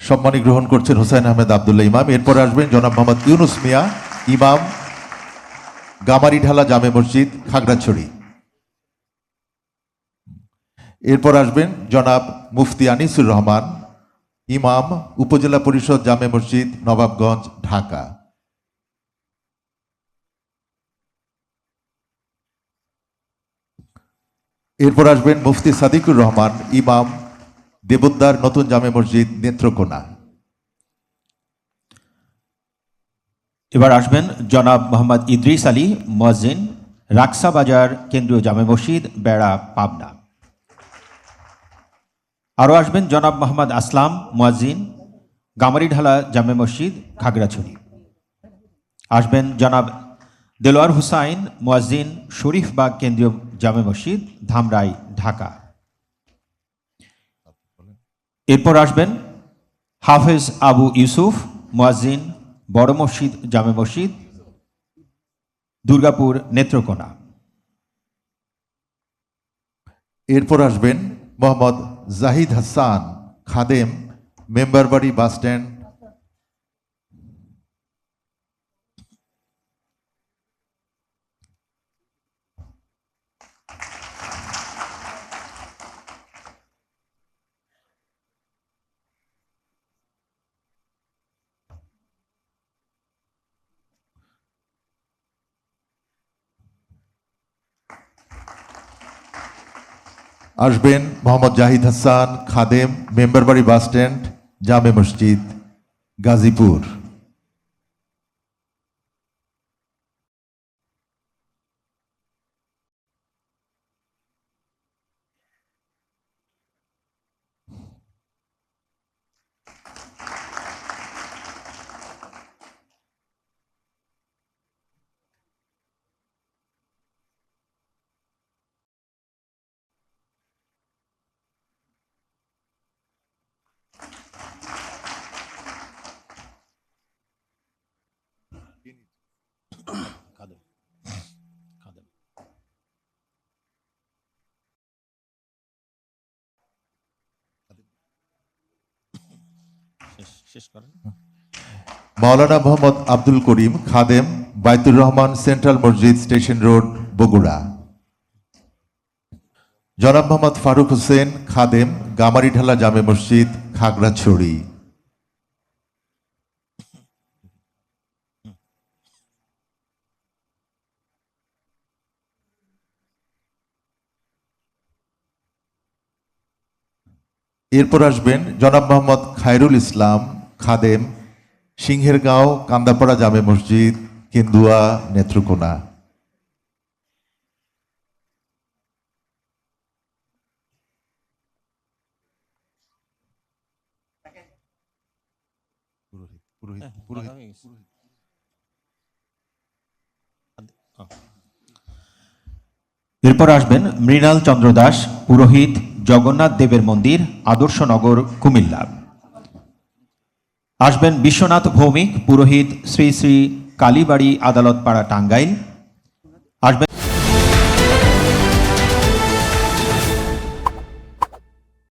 সম্মানী গ্রহণ করছেন হুসাইন আহমেদ আব্দুল্লাহ ইমাম। এরপর আসবেন জনাব মোহাম্মদ ইউনুস মিয়া, ইমাম, গামারিঢালা জামে মসজিদ, খাগড়াছড়ি। এরপর আসবেন জনাব মুফতি আনিসুর রহমান, ইমাম, উপজেলা পরিষদ জামে মসজিদ, নবাবগঞ্জ, ঢাকা। এরপর আসবেন মুফতি সাদিকুর রহমান, ইমাম, দেবোদ্দার নতুন জামে মসজিদ, নেত্রকোনা। এবার আসবেন জনাব মোহাম্মদ ইদ্রিস আলী, মুয়াজ্জিন, রাকসা বাজার কেন্দ্রীয় জামে মসজিদ, বেড়া, পাবনা। আরও আসবেন জনাব মোহাম্মদ আসলাম, মুয়াজ্জিন, গামারিঢালা জামে মসজিদ, খাগড়াছড়ি। আসবেন জনাব দেলোয়ার হুসাইন, মুয়াজ্জিন, শরীফবাগ কেন্দ্রীয় জামে মসজিদ, ধামরাই, ঢাকা। এরপর আসবেন হাফেজ আবু ইউসুফ, মুয়াজ্জিন, বড় মসজিদ জামে মসজিদ, দুর্গাপুর, নেত্রকোনা। এরপর আসবেন মোহাম্মদ জাহিদ হাসান, খাদেম, মেম্বারবাড়ি বাস স্ট্যান্ড, আসবেন মোহাম্মদ জাহিদ হাসান, খাদেম, মেম্বারবাড়ি বাস স্ট্যান্ড, জামে মসজিদ, গাজীপুর। মাওলানা মোহাম্মদ আব্দুল করিম, খাদেম, বাইতুর রহমান সেন্ট্রাল মসজিদ, স্টেশন রোড, বগুড়া। জনাব মোহাম্মদ ফারুক হোসেন, খাদেম, গামারিঢালা জামে মসজিদ, খাগড়াছড়ি। এরপর আসবেন জনাব মোহাম্মদ খায়রুল ইসলাম, খাদেম, সিংহেরগাঁও কান্দাপাড়া জামে মসজিদ, কেন্দুয়া, নেত্রকোনা। এরপর আসবেন মৃণাল চন্দ্র দাস, পুরোহিত, জগন্নাথ দেবের মন্দির, আদর্শনগর, কুমিল্লা। আসবেন বিশ্বনাথ ভৌমিক, পুরোহিত, শ্রী শ্রী কালীবাড়ি আদালতপাড়া, টাঙ্গাইল। আসবেন